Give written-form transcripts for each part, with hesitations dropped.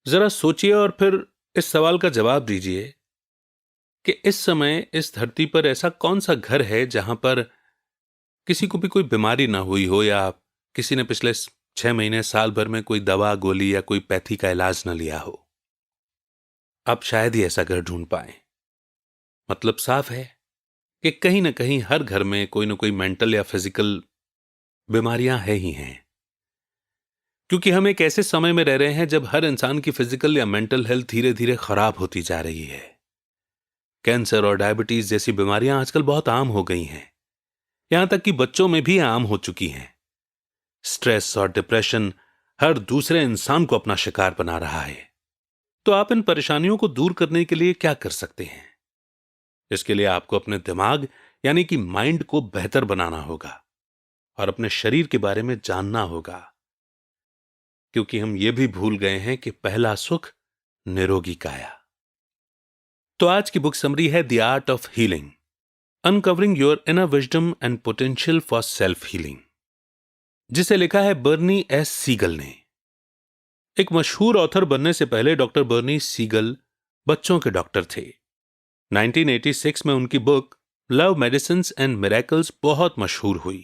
जरा सोचिए और फिर इस सवाल का जवाब दीजिए कि इस समय इस धरती पर ऐसा कौन सा घर है जहां पर किसी को भी कोई बीमारी ना हुई हो, या किसी ने पिछले 6 महीने साल भर में कोई दवा गोली या कोई पैथी का इलाज ना लिया हो। आप शायद ही ऐसा घर ढूंढ पाए। मतलब साफ है कि कहीं ना कहीं हर घर में कोई ना कोई मेंटल या फिजिकल बीमारियां है ही हैं, क्योंकि हम एक ऐसे समय में रह रहे हैं जब हर इंसान की फिजिकल या मेंटल हेल्थ धीरे धीरे खराब होती जा रही है। कैंसर और डायबिटीज जैसी बीमारियां आजकल बहुत आम हो गई हैं, यहां तक कि बच्चों में भी आम हो चुकी हैं। स्ट्रेस और डिप्रेशन हर दूसरे इंसान को अपना शिकार बना रहा है। तो आप इन परेशानियों को दूर करने के लिए क्या कर सकते हैं? इसके लिए आपको अपने दिमाग यानी कि माइंड को बेहतर बनाना होगा और अपने शरीर के बारे में जानना होगा, क्योंकि हम ये भी भूल गए हैं कि पहला सुख निरोगी काया। तो आज की बुक समरी है the art of healing, uncovering your inner wisdom and potential for self healing, जिसे लिखा है बर्नी एस सीगल ने। एक मशहूर ऑथर बनने से पहले डॉक्टर बर्नी सीगल बच्चों के डॉक्टर थे। 1986 में उनकी book love medicines and miracles बहुत मशहूर हुई।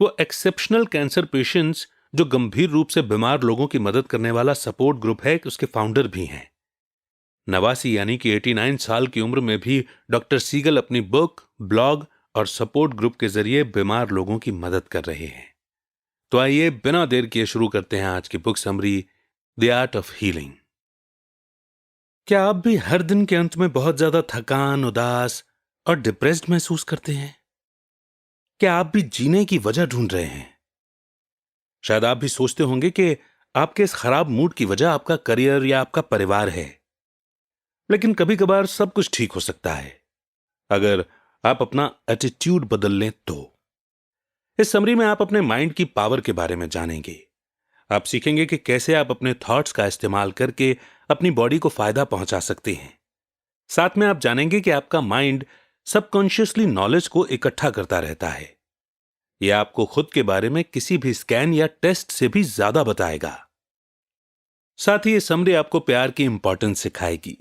वो एक्सेप्शनल कैंसर पेशेंट्स, जो गंभीर रूप से बीमार लोगों की मदद करने वाला सपोर्ट ग्रुप है, उसके फाउंडर भी हैं। 89 यानी कि 89 साल की उम्र में भी डॉक्टर सीगल अपनी बुक, ब्लॉग और सपोर्ट ग्रुप के जरिए बीमार लोगों की मदद कर रहे हैं। तो आइए बिना देर किए शुरू करते हैं आज की book summary the art of healing. क्या आप भी हर दिन के अंत में बहुत ज्यादा थकान, उदास और डिप्रेस्ड महसूस करते हैं? क्या आप भी जीने की वजह ढूंढ रहे हैं? शायद आप भी सोचते होंगे कि आपके इस खराब मूड की वजह आपका करियर या आपका परिवार है। लेकिन कभी कभार सब कुछ ठीक हो सकता है अगर आप अपना एटीट्यूड बदल लें तो। इस समरी में आप अपने माइंड की पावर के बारे में जानेंगे। आप सीखेंगे कि कैसे आप अपने थॉट्स का इस्तेमाल करके अपनी बॉडी को फायदा पहुंचा सकते हैं। साथ में आप जानेंगे कि आपका माइंड सबकॉन्शियसली नॉलेज को इकट्ठा करता रहता है। यह आपको खुद के बारे में किसी भी स्कैन या टेस्ट से भी ज्यादा बताएगा। साथ ही यह समरी आपको प्यार की इंपॉर्टेंस सिखाएगी।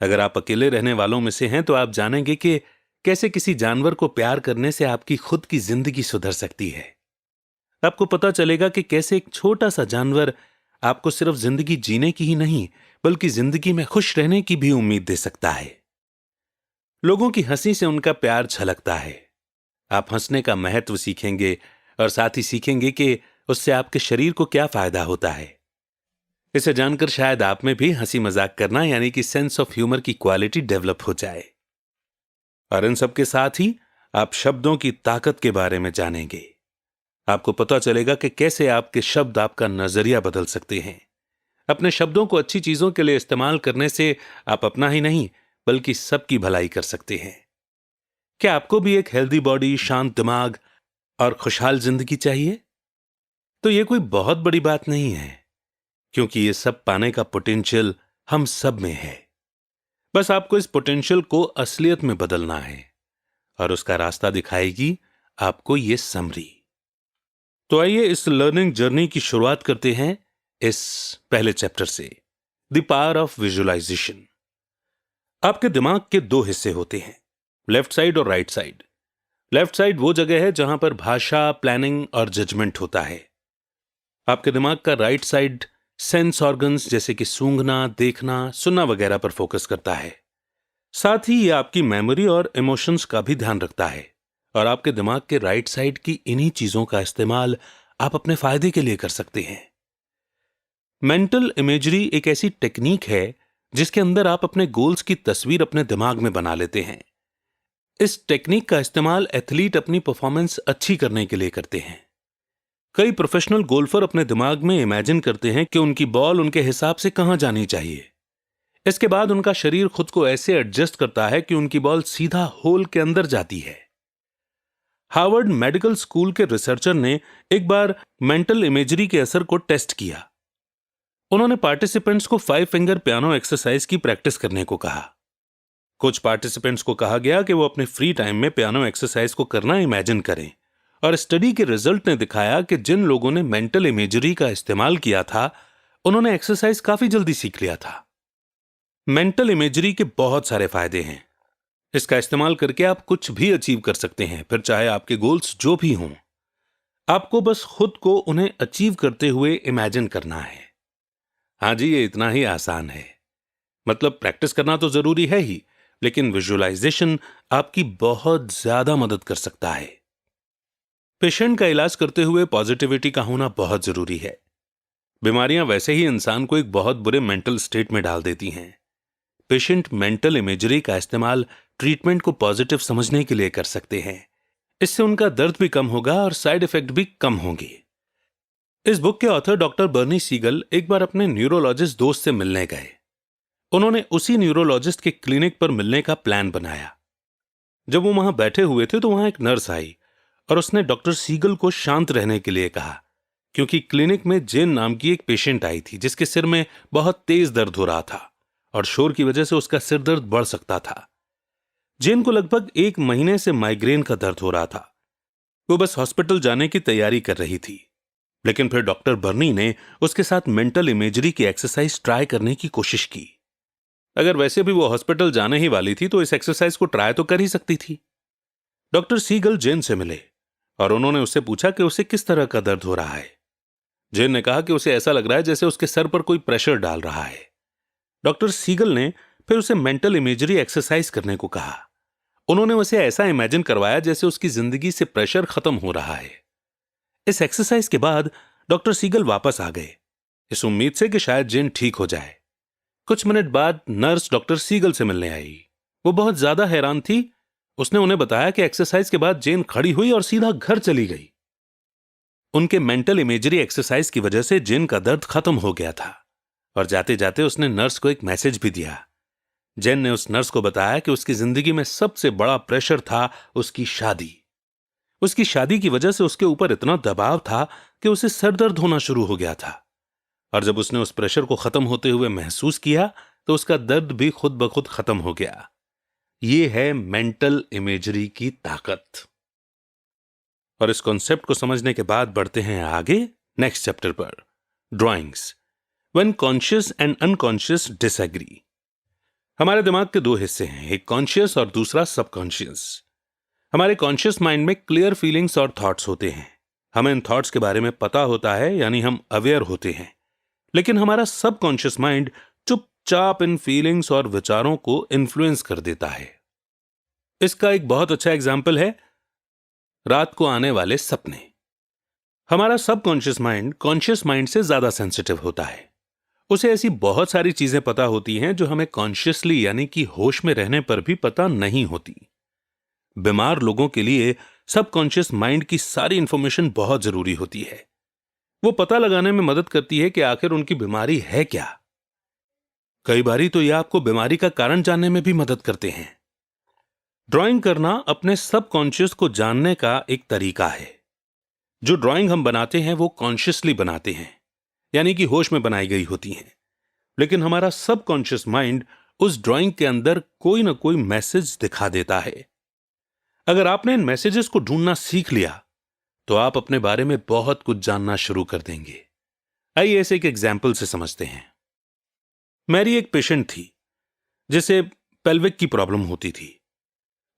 अगर आप अकेले रहने वालों में से हैं तो आप जानेंगे कि कैसे किसी जानवर को प्यार करने से आपकी खुद की जिंदगी सुधर सकती है। आपको पता चलेगा कि कैसे एक छोटा सा जानवर आपको सिर्फ जिंदगी जीने की ही नहीं, बल्कि जिंदगी में खुश रहने की भी उम्मीद दे सकता है। लोगों की हंसी से उनका प्यार झलकता है। आप हंसने का महत्व सीखेंगे और साथ ही सीखेंगे कि उससे आपके शरीर को क्या फायदा होता है। इसे जानकर शायद आप में भी हंसी मजाक करना यानी कि सेंस ऑफ ह्यूमर की क्वालिटी डेवलप हो जाए। और इन सब के साथ ही आप शब्दों की ताकत के बारे में जानेंगे। आपको पता चलेगा कि कैसे आपके शब्द आपका नजरिया बदल सकते हैं। अपने शब्दों को अच्छी चीजों के लिए इस्तेमाल करने से आप अपना ही नहीं बल्कि सबकी भलाई कर सकते हैं। क्या आपको भी एक हेल्दी बॉडी, शांत दिमाग और खुशहाल जिंदगी चाहिए? तो यह कोई बहुत बड़ी बात नहीं है, क्योंकि यह सब पाने का पोटेंशियल हम सब में है। बस आपको इस पोटेंशियल को असलियत में बदलना है और उसका रास्ता दिखाएगी आपको यह समरी। तो आइए इस लर्निंग जर्नी की शुरुआत करते हैं इस पहले चैप्टर से, द पावर ऑफ विजुअलाइजेशन। आपके दिमाग के दो हिस्से होते हैं, लेफ्ट साइड और राइट साइड। लेफ्ट साइड वो जगह है जहां पर भाषा, प्लानिंग और जजमेंट होता है। आपके दिमाग का राइट साइड सेंस ऑर्गन्स जैसे कि सूंघना, देखना, सुनना वगैरह पर फोकस करता है। साथ ही यह आपकी मेमोरी और इमोशंस का भी ध्यान रखता है। और आपके दिमाग के राइट साइड की इन्हीं चीजों का इस्तेमाल आप अपने फायदे के लिए कर सकते हैं। मेंटल इमेजरी एक ऐसी टेक्निक है जिसके अंदर आप अपने गोल्स की तस्वीर अपने दिमाग में बना लेते हैं। इस टेक्निक का इस्तेमाल एथलीट अपनी परफॉर्मेंस अच्छी करने के लिए करते हैं। कई प्रोफेशनल गोल्फर अपने दिमाग में इमेजिन करते हैं कि उनकी बॉल उनके हिसाब से कहां जानी चाहिए। इसके बाद उनका शरीर खुद को ऐसे एडजस्ट करता है कि उनकी बॉल सीधा होल के अंदर जाती है। हार्वर्ड मेडिकल स्कूल के रिसर्चर ने एक बार मेंटल इमेजरी के असर को टेस्ट किया। उन्होंने पार्टिसिपेंट्स को 5 फिंगर पियानो एक्सरसाइज की प्रैक्टिस करने को कहा। कुछ पार्टिसिपेंट्स को कहा गया कि वो अपने फ्री टाइम में पियानो एक्सरसाइज को करना इमेजिन करें। और स्टडी के रिजल्ट ने दिखाया कि जिन लोगों ने मेंटल इमेजरी का इस्तेमाल किया था उन्होंने एक्सरसाइज काफी जल्दी सीख लिया था। मेंटल इमेजरी के बहुत सारे फायदे हैं। इसका इस्तेमाल करके आप कुछ भी अचीव कर सकते हैं, फिर चाहे आपके गोल्स जो भी हों। आपको बस खुद को उन्हें अचीव करते हुए इमेजिन करना है। हाँ जी, ये इतना ही आसान है। मतलब प्रैक्टिस करना तो जरूरी है ही, लेकिन विजुअलाइजेशन आपकी बहुत ज्यादा मदद कर सकता है। पेशेंट का इलाज करते हुए पॉजिटिविटी का होना बहुत जरूरी है। बीमारियां वैसे ही इंसान को एक बहुत बुरे मेंटल स्टेट में डाल देती हैं। पेशेंट मेंटल इमेजरी का इस्तेमाल ट्रीटमेंट को पॉजिटिव समझने के लिए कर सकते हैं। इससे उनका दर्द भी कम होगा और साइड इफेक्ट भी कम होंगे। इस बुक के ऑथर डॉक्टर बर्नी सीगल एक बार अपने न्यूरोलॉजिस्ट दोस्त से मिलने गए। उन्होंने उसी न्यूरोलॉजिस्ट के क्लिनिक पर मिलने का प्लान बनाया। जब वो वहां बैठे हुए थे तो वहां एक नर्स आई और उसने डॉक्टर सीगल को शांत रहने के लिए कहा, क्योंकि क्लिनिक में जेन नाम की एक पेशेंट आई थी जिसके सिर में बहुत तेज दर्द हो रहा था और शोर की वजह से उसका सिर दर्द बढ़ सकता था। जेन को लगभग 1 महीने से माइग्रेन का दर्द हो रहा था। वो बस हॉस्पिटल जाने की तैयारी कर रही थी, लेकिन फिर डॉक्टर बर्नी ने उसके साथ मेंटल इमेजरी की एक्सरसाइज ट्राई करने की कोशिश की। अगर वैसे भी वो हॉस्पिटल जाने ही वाली थी तो इस एक्सरसाइज को ट्राई तो कर ही सकती थी। डॉक्टर सीगल जेन से मिले और उन्होंने उससे पूछा कि उसे किस तरह का दर्द हो रहा है। जेन ने कहा कि उसे ऐसा लग रहा है जैसे उसके सर पर कोई प्रेशर डाल रहा है। डॉक्टर सीगल ने फिर उसे मेंटल इमेजरी एक्सरसाइज करने को कहा। उन्होंने उसे ऐसा इमेजिन करवाया जैसे उसकी जिंदगी से प्रेशर खत्म हो रहा है। इस एक्सरसाइज के बाद डॉक्टर सीगल वापस आ गए, इस उम्मीद से कि शायद जेन ठीक हो जाए। कुछ मिनट बाद नर्स डॉक्टर सीगल से मिलने आई। वो बहुत ज्यादा हैरान थी। उसने उन्हें बताया कि एक्सरसाइज के बाद जेन खड़ी हुई और सीधा घर चली गई। उनके मेंटल इमेजरी एक्सरसाइज की वजह से जेन का दर्द खत्म हो गया था और जाते जाते उसने नर्स को एक मैसेज भी दिया। जेन ने उस नर्स को बताया कि उसकी जिंदगी में सबसे बड़ा प्रेशर था उसकी शादी। उसकी शादी की वजह से उसके ऊपर इतना दबाव था कि उसे सर दर्द होना शुरू हो गया था, और जब उसने उस प्रेशर को खत्म होते हुए महसूस किया तो उसका दर्द भी खुद ब खुद खत्म हो गया। यह है मेंटल इमेजरी की ताकत। और इस कॉन्सेप्ट को समझने के बाद बढ़ते हैं आगे नेक्स्ट चैप्टर पर, drawings, when conscious and unconscious disagree. हमारे दिमाग के 2 हिस्से हैं, एक कॉन्शियस और दूसरा सबकॉन्शियस। हमारे कॉन्शियस माइंड में क्लियर फीलिंग्स और थॉट्स होते हैं। हमें इन थॉट्स के बारे में पता होता है, यानी हम अवेयर होते हैं। लेकिन हमारा सबकॉन्शियस माइंड चुपचाप इन फीलिंग्स और विचारों को इन्फ्लुएंस कर देता है। इसका एक बहुत अच्छा एग्जाम्पल है रात को आने वाले सपने। हमारा सबकॉन्शियस माइंड कॉन्शियस माइंड से ज्यादा सेंसिटिव होता है। उसे ऐसी बहुत सारी चीजें पता होती हैं जो हमें कॉन्शियसली यानी कि होश में रहने पर भी पता नहीं होती। बीमार लोगों के लिए सबकॉन्शियस माइंड की सारी इंफॉर्मेशन बहुत जरूरी होती है। वो पता लगाने में मदद करती है कि आखिर उनकी बीमारी है क्या। कई बारी तो यह आपको बीमारी का कारण जानने में भी मदद करते हैं। ड्राइंग करना अपने सबकॉन्शियस को जानने का एक तरीका है। जो ड्राइंग हम बनाते हैं वो कॉन्शियसली बनाते हैं, यानी कि होश में बनाई गई होती हैं। लेकिन हमारा सबकॉन्शियस माइंड उस ड्राइंग के अंदर कोई ना कोई मैसेज दिखा देता है। अगर आपने इन मैसेजेस को ढूंढना सीख लिया तो आप अपने बारे में बहुत कुछ जानना शुरू कर देंगे। आइए इसे एक एग्जाम्पल से समझते हैं। मैरी एक पेशेंट थी जिसे पेल्विक की प्रॉब्लम होती थी।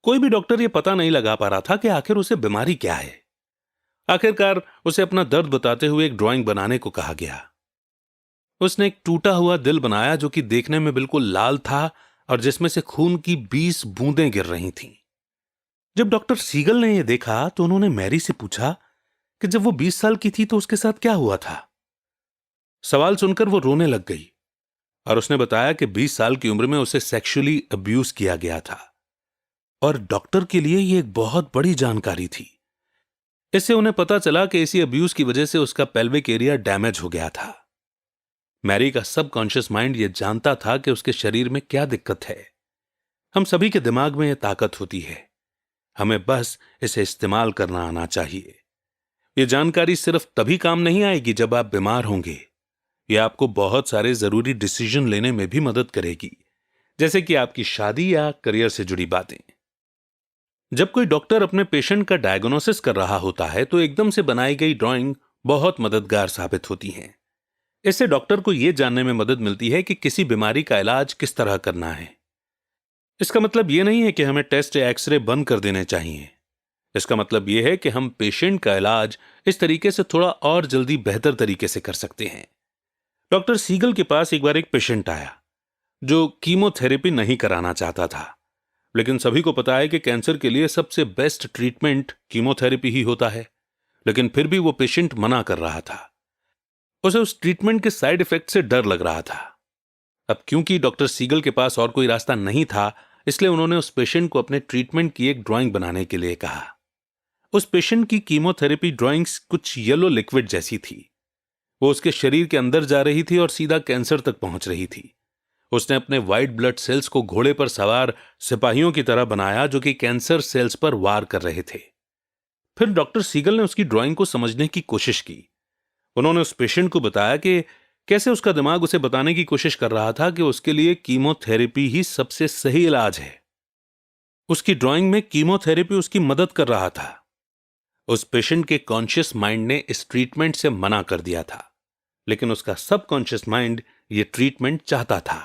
कोई भी डॉक्टर यह पता नहीं लगा पा रहा था कि आखिर उसे बीमारी क्या है। आखिरकार उसे अपना दर्द बताते हुए एक ड्राइंग बनाने को कहा गया। उसने एक टूटा हुआ दिल बनाया जो कि देखने में बिल्कुल लाल था और जिसमें से खून की 20 बूंदें गिर रही थीं। जब डॉक्टर सीगल ने यह देखा तो उन्होंने मैरी से पूछा कि जब वो 20 साल की थी तो उसके साथ क्या हुआ था। सवाल सुनकर वो रोने लग गई और उसने बताया कि 20 साल की उम्र में उसे सेक्सुअली अब्यूज किया गया था, और डॉक्टर के लिए यह एक बहुत बड़ी जानकारी थी। इससे उन्हें पता चला कि इसी अब्यूज की वजह से उसका पेल्विक एरिया डैमेज हो गया था। मैरी का सबकॉन्शियस माइंड यह जानता था कि उसके शरीर में क्या दिक्कत है। हम सभी के दिमाग में यह ताकत होती है, हमें बस इसे इस्तेमाल करना आना चाहिए। यह जानकारी सिर्फ तभी काम नहीं आएगी जब आप बीमार होंगे। यह आपको बहुत सारे जरूरी डिसीजन लेने में भी मदद करेगी, जैसे कि आपकी शादी या करियर से जुड़ी बातें। जब कोई डॉक्टर अपने पेशेंट का डायग्नोसिस कर रहा होता है तो एकदम से बनाई गई ड्राइंग बहुत मददगार साबित होती हैं। इससे डॉक्टर को यह जानने में मदद मिलती है कि किसी बीमारी का इलाज किस तरह करना है। इसका मतलब यह नहीं है कि हमें टेस्ट या एक्सरे बंद कर देने चाहिए। इसका मतलब यह है कि हम पेशेंट का इलाज इस तरीके से थोड़ा और जल्दी बेहतर तरीके से कर सकते हैं। डॉक्टर सीगल के पास एक बार एक पेशेंट आया जो कीमोथेरेपी नहीं कराना चाहता था, लेकिन सभी को पता है कि कैंसर के लिए सबसे बेस्ट ट्रीटमेंट कीमोथेरेपी ही होता है। लेकिन फिर भी वो पेशेंट मना कर रहा था। उसे उस ट्रीटमेंट के साइड इफेक्ट से डर लग रहा था। अब क्योंकि डॉक्टर सीगल के पास और कोई रास्ता नहीं था, इसलिए उन्होंने उस पेशेंट को अपने ट्रीटमेंट की एक ड्राइंग बनाने के लिए कहा। उस पेशेंट की कीमोथेरेपी ड्राइंग्स कुछ येलो लिक्विड जैसी थी। वो उसके शरीर के अंदर जा रही थी और सीधा कैंसर तक पहुंच रही थी। उसने अपने व्हाइट ब्लड सेल्स को घोड़े पर सवार सिपाहियों की तरह बनाया जो कि कैंसर सेल्स पर वार कर रहे थे। फिर डॉक्टर सीगल ने उसकी ड्राइंग को समझने की कोशिश की। उन्होंने उस पेशेंट को बताया कि कैसे उसका दिमाग उसे बताने की कोशिश कर रहा था कि उसके लिए कीमोथेरेपी ही सबसे सही इलाज है। उसकी ड्राइंग में कीमोथेरेपी उसकी मदद कर रहा था। उस पेशेंट के कॉन्शियस माइंड ने इस ट्रीटमेंट से मना कर दिया था, लेकिन उसका सबकॉन्शियस माइंड ये ट्रीटमेंट चाहता था।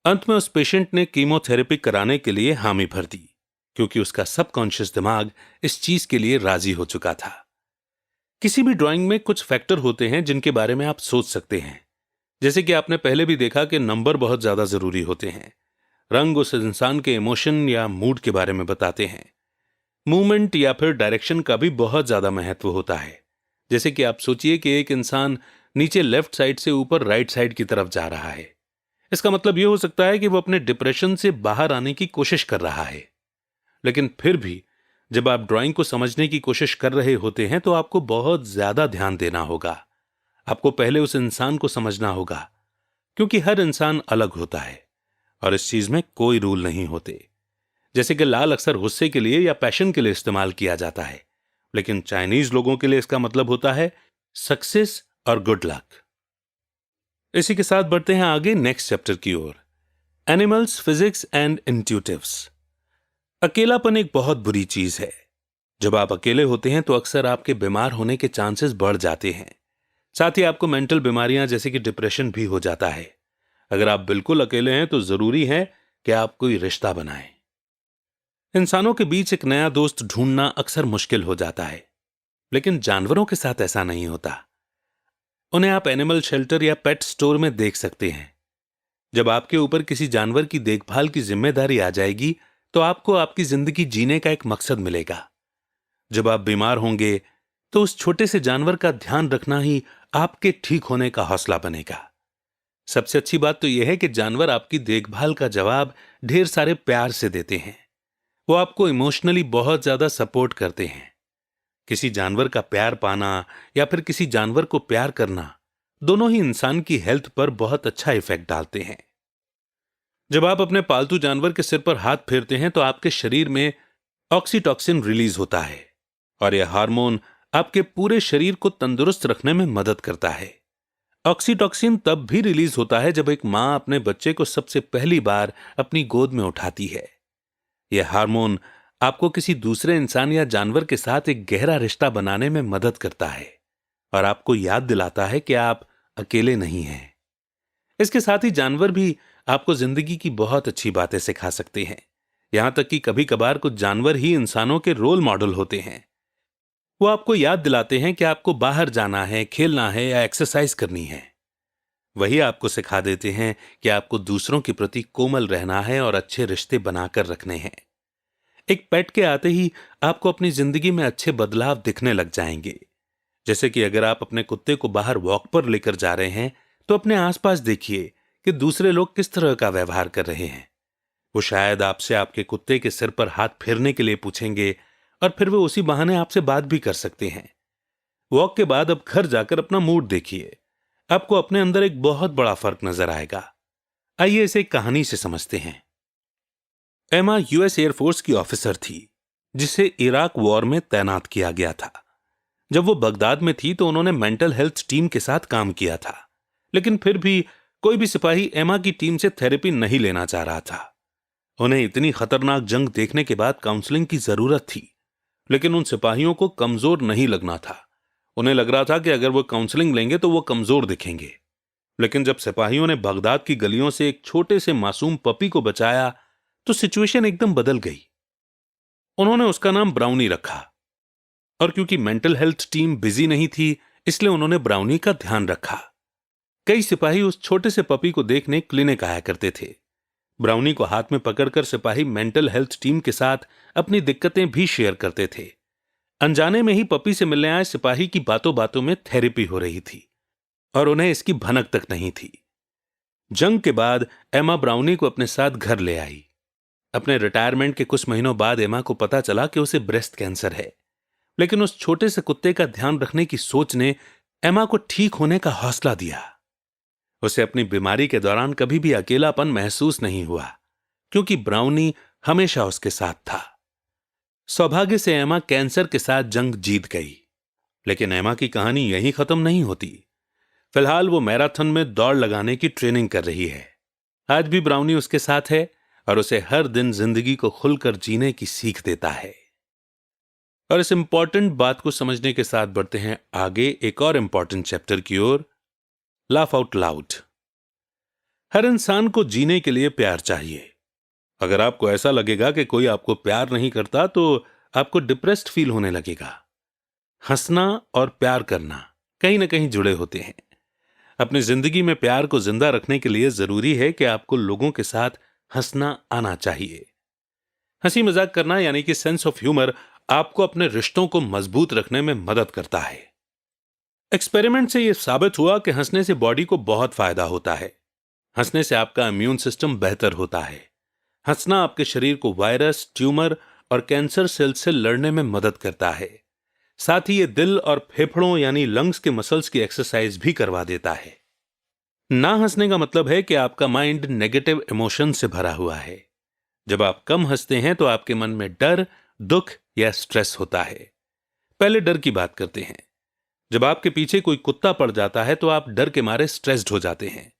अंत में उस पेशेंट ने कीमोथेरेपी कराने के लिए हामी भर दी, क्योंकि उसका सबकॉन्शियस दिमाग इस चीज के लिए राजी हो चुका था। किसी भी ड्राइंग में कुछ फैक्टर होते हैं जिनके बारे में आप सोच सकते हैं। जैसे कि आपने पहले भी देखा कि नंबर बहुत ज्यादा जरूरी होते हैं। रंग उस इंसान के इमोशन या मूड के बारे में बताते हैं। मूवमेंट या फिर डायरेक्शन का भी बहुत ज्यादा महत्व होता है। जैसे कि आप सोचिए कि एक इंसान नीचे लेफ्ट साइड से ऊपर राइट साइड की तरफ जा रहा है। इसका मतलब यह हो सकता है कि वो अपने डिप्रेशन से बाहर आने की कोशिश कर रहा है। लेकिन फिर भी जब आप ड्राइंग को समझने की कोशिश कर रहे होते हैं तो आपको बहुत ज्यादा ध्यान देना होगा। आपको पहले उस इंसान को समझना होगा, क्योंकि हर इंसान अलग होता है और इस चीज में कोई रूल नहीं होते। जैसे कि लाल अक्सर गुस्से के लिए या पैशन के लिए इस्तेमाल किया जाता है, लेकिन चाइनीज लोगों के लिए इसका मतलब होता है सक्सेस और गुड लक। इसी के साथ बढ़ते हैं आगे नेक्स्ट चैप्टर की ओर, एनिमल्स, फिजिक्स एंड इंट्यूटिव्स। अकेलापन एक बहुत बुरी चीज है। जब आप अकेले होते हैं तो अक्सर आपके बीमार होने के चांसेस बढ़ जाते हैं। साथ ही आपको मेंटल बीमारियां जैसे कि डिप्रेशन भी हो जाता है। अगर आप बिल्कुल अकेले हैं तो जरूरी है कि आप कोई रिश्ता बनाएं। इंसानों के बीच एक नया दोस्त ढूंढना अक्सर मुश्किल हो जाता है, लेकिन जानवरों के साथ ऐसा नहीं होता। उन्हें आप एनिमल शेल्टर या पेट स्टोर में देख सकते हैं। जब आपके ऊपर किसी जानवर की देखभाल की जिम्मेदारी आ जाएगी तो आपको आपकी जिंदगी जीने का एक मकसद मिलेगा। जब आप बीमार होंगे तो उस छोटे से जानवर का ध्यान रखना ही आपके ठीक होने का हौसला बनेगा। सबसे अच्छी बात तो यह है कि जानवर आपकी देखभाल का जवाब ढेर सारे प्यार से देते हैं। वो आपको इमोशनली बहुत ज्यादा सपोर्ट करते हैं। किसी जानवर का प्यार पाना या फिर किसी जानवर को प्यार करना, दोनों ही इंसान की हेल्थ पर बहुत अच्छा इफेक्ट डालते हैं। जब आप अपने पालतू जानवर के सिर पर हाथ फेरते हैं तो आपके शरीर में ऑक्सीटॉक्सिन रिलीज होता है और यह हार्मोन आपके पूरे शरीर को तंदुरुस्त रखने में मदद करता है। ऑक्सीटॉक्सिन तब भी रिलीज होता है जब एक मां अपने बच्चे को सबसे पहली बार अपनी गोद में उठाती है। यह हार्मोन आपको किसी दूसरे इंसान या जानवर के साथ एक गहरा रिश्ता बनाने में मदद करता है और आपको याद दिलाता है कि आप अकेले नहीं हैं। इसके साथ ही जानवर भी आपको जिंदगी की बहुत अच्छी बातें सिखा सकते हैं। यहां तक कि कभी कभार कुछ जानवर ही इंसानों के रोल मॉडल होते हैं। वो आपको याद दिलाते हैं कि आपको बाहर जाना है, खेलना है या एक्सरसाइज करनी है। वही आपको सिखा देते हैं कि आपको दूसरों के प्रति कोमल रहना है और अच्छे रिश्ते बनाकर रखने हैं। एक पेट के आते ही आपको अपनी जिंदगी में अच्छे बदलाव दिखने लग जाएंगे। जैसे कि अगर आप अपने कुत्ते को बाहर वॉक पर लेकर जा रहे हैं तो अपने आसपास देखिए कि दूसरे लोग किस तरह का व्यवहार कर रहे हैं। वो शायद आपसे आपके कुत्ते के सिर पर हाथ फेरने के लिए पूछेंगे और फिर वो उसी बहाने आपसे बात भी कर सकते हैं। वॉक के बाद अब घर जाकर अपना मूड देखिए, आपको अपने अंदर एक बहुत बड़ा फर्क नजर आएगा। आइए इसे एक कहानी से समझते हैं। एमा यूएस एयरफोर्स की ऑफिसर थी जिसे इराक वॉर में तैनात किया गया था। जब वो बगदाद में थी तो उन्होंने मेंटल हेल्थ टीम के साथ काम किया था, लेकिन फिर भी कोई भी सिपाही एमा की टीम से थेरेपी नहीं लेना चाह रहा था। उन्हें इतनी खतरनाक जंग देखने के बाद काउंसलिंग की जरूरत थी, लेकिन उन सिपाहियों को कमजोर नहीं लगना था। उन्हें लग रहा था कि अगर वो काउंसलिंग लेंगे तो वो कमजोर दिखेंगे। लेकिन जब सिपाहियों ने बगदाद की गलियों से एक छोटे से मासूम पपी को बचाया तो सिचुएशन एकदम बदल गई। उन्होंने उसका नाम ब्राउनी रखा, और क्योंकि मेंटल हेल्थ टीम बिजी नहीं थी इसलिए उन्होंने ब्राउनी का ध्यान रखा। कई सिपाही उस छोटे से पपी को देखने क्लिनिक आया करते थे। ब्राउनी को हाथ में पकड़कर सिपाही मेंटल हेल्थ टीम के साथ अपनी दिक्कतें भी शेयर करते थे। अनजाने में ही पपी से मिलने आए सिपाही की बातों बातों में थेरेपी हो रही थी और उन्हें इसकी भनक तक नहीं थी। जंग के बाद एमा ब्राउनी को अपने साथ घर ले आई। अपने रिटायरमेंट के कुछ महीनों बाद एमा को पता चला कि उसे ब्रेस्ट कैंसर है, लेकिन उस छोटे से कुत्ते का ध्यान रखने की सोच ने एमा को ठीक होने का हौसला दिया। उसे अपनी बीमारी के दौरान कभी भी अकेलापन महसूस नहीं हुआ, क्योंकि ब्राउनी हमेशा उसके साथ था। सौभाग्य से एमा कैंसर के साथ जंग जीत गई, लेकिन एमा की कहानी यहीं खत्म नहीं होती। फिलहाल वो मैराथन में दौड़ लगाने की ट्रेनिंग कर रही है। आज भी ब्राउनी उसके साथ है और उसे हर दिन जिंदगी को खुलकर जीने की सीख देता है। और इस इंपॉर्टेंट बात को समझने के साथ बढ़ते हैं आगे एक और इंपॉर्टेंट चैप्टर की ओर, लाफ आउट लाउड। हर इंसान को जीने के लिए प्यार चाहिए। अगर आपको ऐसा लगेगा कि कोई आपको प्यार नहीं करता तो आपको डिप्रेस्ड फील होने लगेगा। हंसना और प्यार करना कहीं ना कहीं जुड़े होते हैं। अपनी जिंदगी में प्यार को जिंदा रखने के लिए जरूरी है कि आपको लोगों के साथ हंसना आना चाहिए। हंसी मजाक करना यानी कि सेंस ऑफ ह्यूमर आपको अपने रिश्तों को मजबूत रखने में मदद करता है। एक्सपेरिमेंट से यह साबित हुआ कि हंसने से बॉडी को बहुत फायदा होता है। हंसने से आपका इम्यून सिस्टम बेहतर होता है। हंसना आपके शरीर को वायरस, ट्यूमर और कैंसर सेल से लड़ने में मदद करता है। साथ ही ये दिल और फेफड़ों यानी लंग्स के मसल्स की एक्सरसाइज भी करवा देता है। ना हंसने का मतलब है कि आपका माइंड नेगेटिव इमोशन से भरा हुआ है। जब आप कम हंसते हैं तो आपके मन में डर, दुख या स्ट्रेस होता है। पहले डर की बात करते हैं। जब आपके पीछे कोई कुत्ता पड़ जाता है तो आप डर के मारे स्ट्रेस्ड हो जाते हैं।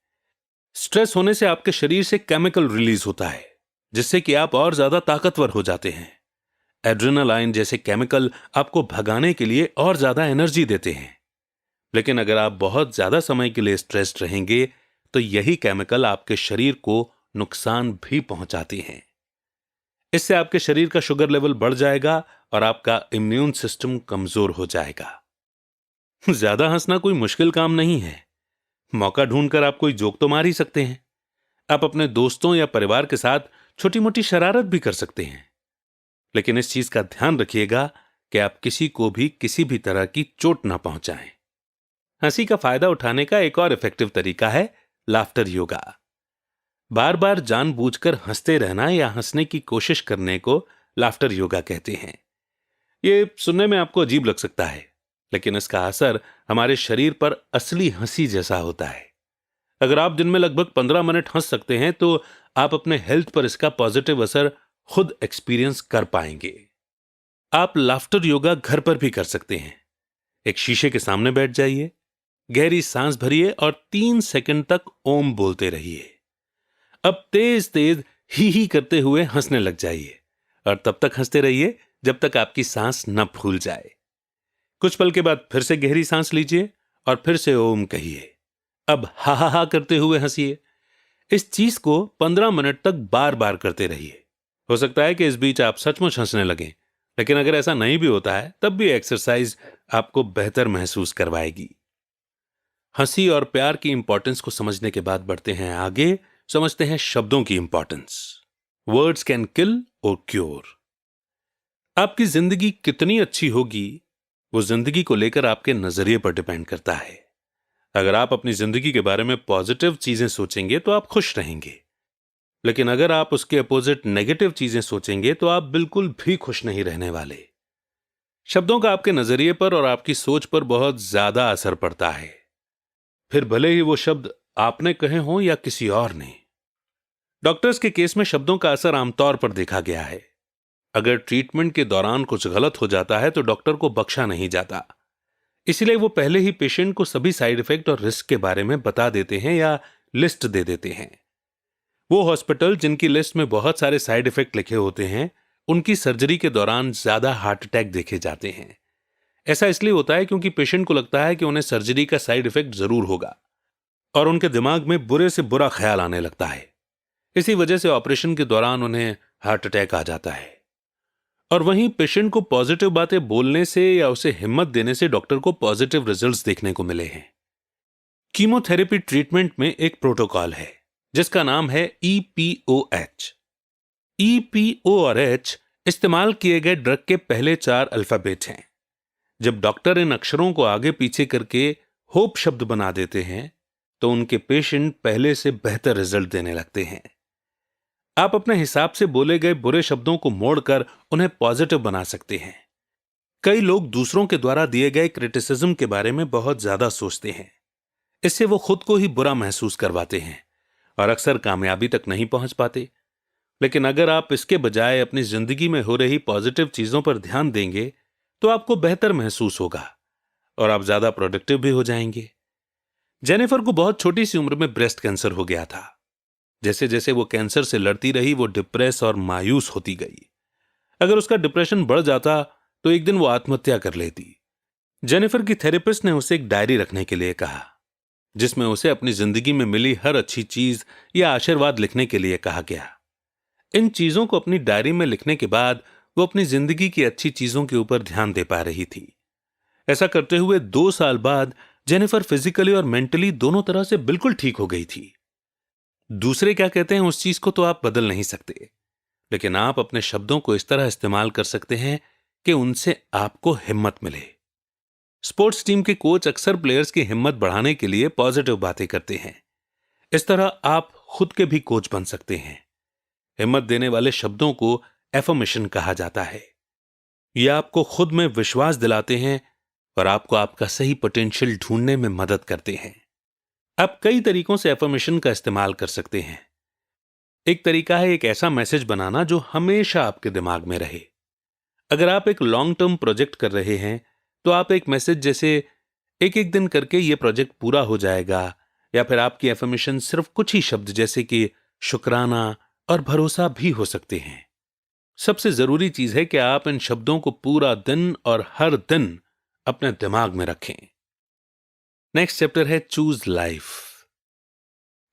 स्ट्रेस होने से आपके शरीर से केमिकल रिलीज होता है, जिससे कि आप और ज्यादा ताकतवर हो जाते हैं। एड्रेनालाइन जैसे केमिकल आपको भगाने के लिए और ज्यादा एनर्जी देते हैं। लेकिन अगर आप बहुत ज्यादा समय के लिए स्ट्रेस्ड रहेंगे तो यही केमिकल आपके शरीर को नुकसान भी पहुंचाती हैं। इससे आपके शरीर का शुगर लेवल बढ़ जाएगा और आपका इम्यून सिस्टम कमजोर हो जाएगा। ज्यादा हंसना कोई मुश्किल काम नहीं है। मौका ढूंढकर आप कोई जोक तो मार ही सकते हैं। आप अपने दोस्तों या परिवार के साथ छोटी मोटी शरारत भी कर सकते हैं। लेकिन इस चीज का ध्यान रखिएगा कि आप किसी को भी किसी भी तरह की चोट ना पहुंचाएं। हंसी का फायदा उठाने का एक और इफेक्टिव तरीका है लाफ्टर योगा। बार बार जानबूझकर हंसते रहना या हंसने की कोशिश करने को लाफ्टर योगा कहते हैं। यह सुनने में आपको अजीब लग सकता है, लेकिन इसका असर हमारे शरीर पर असली हंसी जैसा होता है। अगर आप दिन में लगभग 15 मिनट हंस सकते हैं तो आप अपने हेल्थ पर इसका पॉजिटिव असर खुद एक्सपीरियंस कर पाएंगे। आप लाफ्टर योगा घर पर भी कर सकते हैं। एक शीशे के सामने बैठ जाइए, गहरी सांस भरिए और 3 सेकंड तक ओम बोलते रहिए। अब तेज तेज ही करते हुए हंसने लग जाइए और तब तक हंसते रहिए जब तक आपकी सांस न फूल जाए। कुछ पल के बाद फिर से गहरी सांस लीजिए और फिर से ओम कहिए। अब हा हा हा करते हुए हंसिए। इस चीज को 15 मिनट तक बार बार करते रहिए। हो सकता है कि इस बीच आप सचमुच हंसने लगें, लेकिन अगर ऐसा नहीं भी होता है तब भी एक्सरसाइज आपको बेहतर महसूस करवाएगी। हंसी और प्यार की इंपॉर्टेंस को समझने के बाद बढ़ते हैं आगे, समझते हैं शब्दों की इंपॉर्टेंस। वर्ड्स कैन किल और क्योर। आपकी जिंदगी कितनी अच्छी होगी वो जिंदगी को लेकर आपके नजरिए पर डिपेंड करता है। अगर आप अपनी जिंदगी के बारे में पॉजिटिव चीजें सोचेंगे तो आप खुश रहेंगे, लेकिन अगर आप उसके अपोजिट नेगेटिव चीजें सोचेंगे तो आप बिल्कुल भी खुश नहीं रहने वाले। शब्दों का आपके नजरिए पर और आपकी सोच पर बहुत ज्यादा असर पड़ता है, फिर भले ही वो शब्द आपने कहे हों या किसी और ने। डॉक्टर्स के केस में शब्दों का असर आमतौर पर देखा गया है। अगर ट्रीटमेंट के दौरान कुछ गलत हो जाता है तो डॉक्टर को बख्शा नहीं जाता। इसलिए वो पहले ही पेशेंट को सभी साइड इफेक्ट और रिस्क के बारे में बता देते हैं या लिस्ट दे देते हैं। वो हॉस्पिटल जिनकी लिस्ट में बहुत सारे साइड इफेक्ट लिखे होते हैं, उनकी सर्जरी के दौरान ज्यादा हार्ट अटैक देखे जाते हैं। ऐसा इसलिए होता है क्योंकि पेशेंट को लगता है कि उन्हें सर्जरी का साइड इफेक्ट जरूर होगा और उनके दिमाग में बुरे से बुरा ख्याल आने लगता है। इसी वजह से ऑपरेशन के दौरान उन्हें हार्ट अटैक आ जाता है। और वहीं पेशेंट को पॉजिटिव बातें बोलने से या उसे हिम्मत देने से डॉक्टर को पॉजिटिव रिजल्ट्स देखने को मिले हैं। कीमोथेरेपी ट्रीटमेंट में एक प्रोटोकॉल है जिसका नाम है EPOH। EPO और H इस्तेमाल किए गए ड्रग के पहले 4 अल्फाबेट हैं। जब डॉक्टर इन अक्षरों को आगे पीछे करके होप शब्द बना देते हैं तो उनके पेशेंट पहले से बेहतर रिजल्ट देने लगते हैं। आप अपने हिसाब से बोले गए बुरे शब्दों को मोड़कर उन्हें पॉजिटिव बना सकते हैं। कई लोग दूसरों के द्वारा दिए गए क्रिटिसिज्म के बारे में बहुत ज्यादा सोचते हैं। इससे वो खुद को ही बुरा महसूस करवाते हैं और अक्सर कामयाबी तक नहीं पहुंच पाते। लेकिन अगर आप इसके बजाय अपनी जिंदगी में हो रही पॉजिटिव चीजों पर ध्यान देंगे तो आपको बेहतर महसूस होगा और आप ज्यादा प्रोडक्टिव भी हो जाएंगे। जेनिफर को बहुत छोटी सी उम्र में ब्रेस्ट कैंसर हो गया था। जैसे जैसे वो कैंसर से लड़ती रही वो डिप्रेस और मायूस होती गई। अगर उसका डिप्रेशन बढ़ जाता तो एक दिन वो आत्महत्या कर लेती। जेनिफर की थेरेपिस्ट ने उसे एक डायरी रखने के लिए कहा जिसमें उसे अपनी जिंदगी में मिली हर अच्छी चीज या आशीर्वाद लिखने के लिए कहा गया। इन चीजों को अपनी डायरी में लिखने के बाद वो अपनी जिंदगी की अच्छी चीजों के ऊपर ध्यान दे पा रही थी। ऐसा करते हुए 2 साल बाद जेनिफर फिजिकली और मेंटली दोनों तरह से बिल्कुल ठीक हो गई थी। दूसरे क्या कहते हैं उस चीज को तो आप बदल नहीं सकते, लेकिन आप अपने शब्दों को इस तरह इस्तेमाल कर सकते हैं कि उनसे आपको हिम्मत मिले। स्पोर्ट्स टीम के कोच अक्सर प्लेयर्स की हिम्मत बढ़ाने के लिए पॉजिटिव बातें करते हैं। इस तरह आप खुद के भी कोच बन सकते हैं। हिम्मत देने वाले शब्दों को एफर्मेशन कहा जाता है। ये आपको खुद में विश्वास दिलाते हैं और आपको आपका सही पोटेंशियल ढूंढने में मदद करते हैं। आप कई तरीकों से एफर्मेशन का इस्तेमाल कर सकते हैं। एक तरीका है एक ऐसा मैसेज बनाना जो हमेशा आपके दिमाग में रहे। अगर आप एक लॉन्ग टर्म प्रोजेक्ट कर रहे हैं तो आप एक मैसेज जैसे एक एक दिन करके यह प्रोजेक्ट पूरा हो जाएगा, या फिर आपकी एफर्मेशन सिर्फ कुछ ही शब्द जैसे कि शुक्राना और भरोसा भी हो सकते हैं। सबसे जरूरी चीज है कि आप इन शब्दों को पूरा दिन और हर दिन अपने दिमाग में रखें। नेक्स्ट चैप्टर है चूज लाइफ।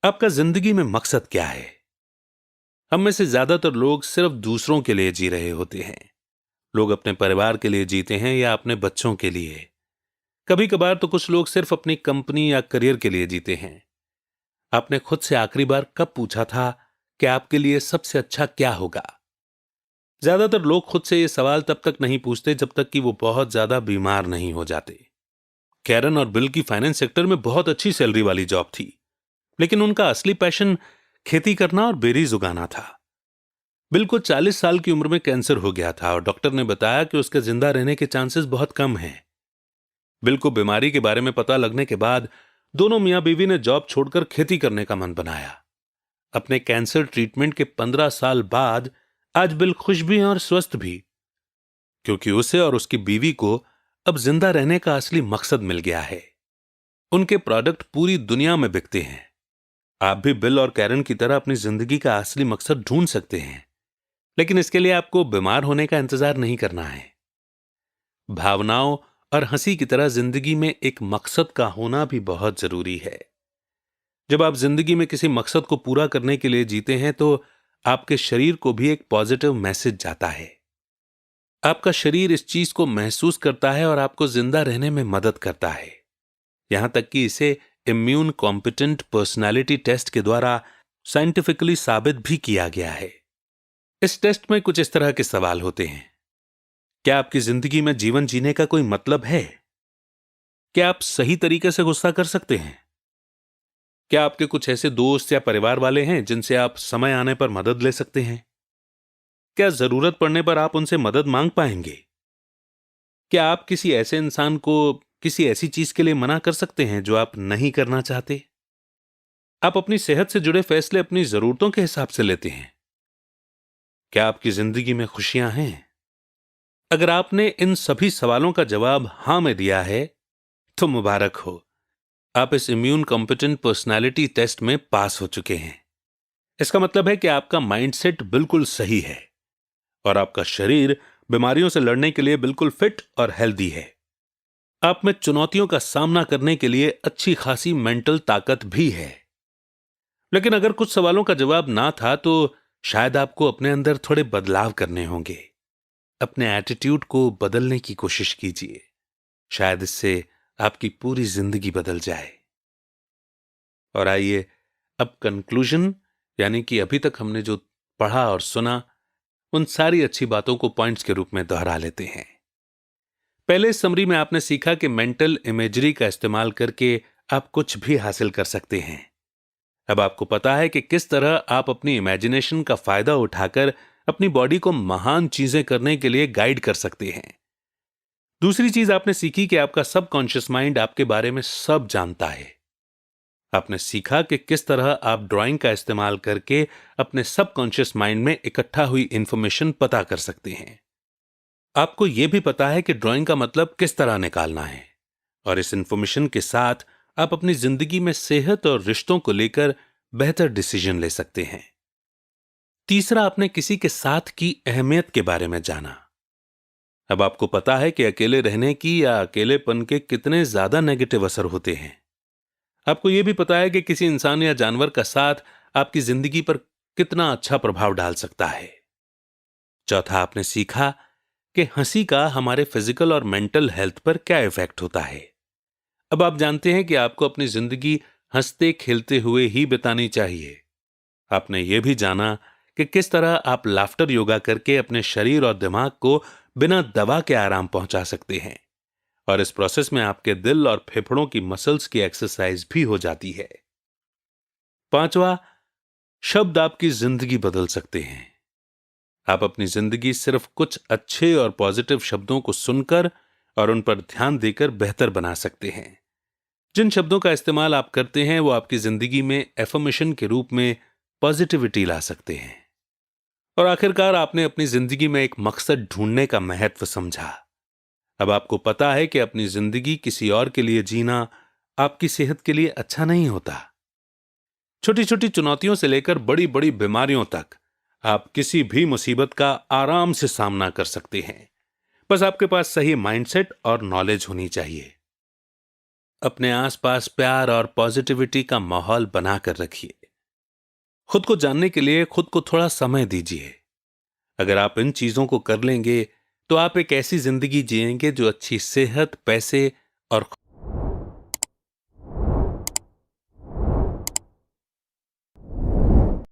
आपका जिंदगी में मकसद क्या है? हम में से ज्यादातर लोग सिर्फ दूसरों के लिए जी रहे होते हैं। लोग अपने परिवार के लिए जीते हैं या अपने बच्चों के लिए। कभी कभार तो कुछ लोग सिर्फ अपनी कंपनी या करियर के लिए जीते हैं। आपने खुद से आखिरी बार कब पूछा था कि आपके लिए सबसे अच्छा क्या होगा? ज्यादातर लोग खुद से यह सवाल तब तक नहीं पूछते जब तक कि वो बहुत ज्यादा बीमार नहीं हो जाते। कैरन और बिल की फाइनेंस सेक्टर में बहुत अच्छी सैलरी वाली जॉब थी, लेकिन उनका असली पैशन खेती करना और बेरीज उगाना था। बिल को 40 साल की उम्र में कैंसर हो गया था और डॉक्टर ने बताया कि उसके जिंदा रहने के चांसेस बहुत कम हैं। बिल को बीमारी के बारे में पता लगने के बाद दोनों मियां बीवी ने जॉब छोड़कर खेती करने का मन बनाया। अपने कैंसर ट्रीटमेंट के 15 साल बाद आज बिल खुश भी हैं और स्वस्थ भी, क्योंकि उसे और उसकी बीवी को अब जिंदा रहने का असली मकसद मिल गया है। उनके प्रोडक्ट पूरी दुनिया में बिकते हैं। आप भी बिल और कैरन की तरह अपनी जिंदगी का असली मकसद ढूंढ सकते हैं, लेकिन इसके लिए आपको बीमार होने का इंतजार नहीं करना है। भावनाओं और हंसी की तरह जिंदगी में एक मकसद का होना भी बहुत जरूरी है। जब आप जिंदगी में किसी मकसद को पूरा करने के लिए जीते हैं तो आपके शरीर को भी एक पॉजिटिव मैसेज जाता है। आपका शरीर इस चीज को महसूस करता है और आपको जिंदा रहने में मदद करता है। यहां तक कि इसे इम्यून कॉम्पिटेंट पर्सनालिटी टेस्ट के द्वारा साइंटिफिकली साबित भी किया गया है। इस टेस्ट में कुछ इस तरह के सवाल होते हैं। क्या आपकी जिंदगी में जीवन जीने का कोई मतलब है? क्या आप सही तरीके से गुस्सा कर सकते हैं? क्या आपके कुछ ऐसे दोस्त या परिवार वाले हैं जिनसे आप समय आने पर मदद ले सकते हैं? क्या जरूरत पड़ने पर आप उनसे मदद मांग पाएंगे? क्या आप किसी ऐसे इंसान को किसी ऐसी चीज के लिए मना कर सकते हैं जो आप नहीं करना चाहते? आप अपनी सेहत से जुड़े फैसले अपनी जरूरतों के हिसाब से लेते हैं? क्या आपकी जिंदगी में खुशियां हैं? अगर आपने इन सभी सवालों का जवाब हां में दिया है तो मुबारक हो, आप इस इम्यून कॉम्पिटेंट पर्सनालिटी टेस्ट में पास हो चुके हैं। इसका मतलब है कि आपका माइंडसेट बिल्कुल सही है और आपका शरीर बीमारियों से लड़ने के लिए बिल्कुल फिट और हेल्दी है। आप में चुनौतियों का सामना करने के लिए अच्छी खासी मेंटल ताकत भी है। लेकिन अगर कुछ सवालों का जवाब ना था तो शायद आपको अपने अंदर थोड़े बदलाव करने होंगे। अपने एटीट्यूड को बदलने की कोशिश कीजिए। शायद इससे आपकी पूरी जिंदगी बदल जाए। और आइए अब कंक्लूजन, यानी कि अभी तक हमने जो पढ़ा और सुना, उन सारी अच्छी बातों को पॉइंट्स के रूप में दोहरा लेते हैं। पहले समरी में आपने सीखा कि मेंटल इमेजरी का इस्तेमाल करके आप कुछ भी हासिल कर सकते हैं। अब आपको पता है कि किस तरह आप अपनी इमेजिनेशन का फायदा उठाकर अपनी बॉडी को महान चीजें करने के लिए गाइड कर सकते हैं। दूसरी चीज आपने सीखी कि आपका सबकॉन्शियस माइंड आपके बारे में सब जानता है। आपने सीखा कि किस तरह आप ड्राइंग का इस्तेमाल करके अपने सबकॉन्शियस माइंड में इकट्ठा हुई इंफॉर्मेशन पता कर सकते हैं। आपको यह भी पता है कि ड्राइंग का मतलब किस तरह निकालना है, और इस इंफॉर्मेशन के साथ आप अपनी जिंदगी में सेहत और रिश्तों को लेकर बेहतर डिसीजन ले सकते हैं। तीसरा, आपने किसी के साथ की अहमियत के बारे में जाना। अब आपको पता है कि अकेले रहने की या अकेलेपन के कितने ज्यादा नेगेटिव असर होते हैं। आपको यह भी पता है कि किसी इंसान या जानवर का साथ आपकी जिंदगी पर कितना अच्छा प्रभाव डाल सकता है। चौथा, आपने सीखा कि हंसी का हमारे फिजिकल और मेंटल हेल्थ पर क्या इफेक्ट होता है। अब आप जानते हैं कि आपको अपनी जिंदगी हंसते खेलते हुए ही बितानी चाहिए। आपने यह भी जाना कि किस तरह आप लाफ्टर योगा करके अपने शरीर और दिमाग को बिना दवा के आराम पहुंचा सकते हैं, और इस प्रोसेस में आपके दिल और फेफड़ों की मसल्स की एक्सरसाइज भी हो जाती है। पांचवा, शब्द आपकी जिंदगी बदल सकते हैं। आप अपनी जिंदगी सिर्फ कुछ अच्छे और पॉजिटिव शब्दों को सुनकर और उन पर ध्यान देकर बेहतर बना सकते हैं। जिन शब्दों का इस्तेमाल आप करते हैं वो आपकी जिंदगी में एफर्मेशन के रूप में पॉजिटिविटी ला सकते हैं। और आखिरकार, आपने अपनी जिंदगी में एक मकसद ढूंढने का महत्व समझा। अब आपको पता है कि अपनी जिंदगी किसी और के लिए जीना आपकी सेहत के लिए अच्छा नहीं होता। छोटी छोटी चुनौतियों से लेकर बड़ी बड़ी बीमारियों तक आप किसी भी मुसीबत का आराम से सामना कर सकते हैं। बस आपके पास सही माइंडसेट और नॉलेज होनी चाहिए। अपने आसपास प्यार और पॉजिटिविटी का माहौल बनाकर रखिए। खुद को जानने के लिए खुद को थोड़ा समय दीजिए। अगर आप इन चीजों को कर लेंगे तो आप एक ऐसी जिंदगी जिएंगे जो अच्छी सेहत, पैसे और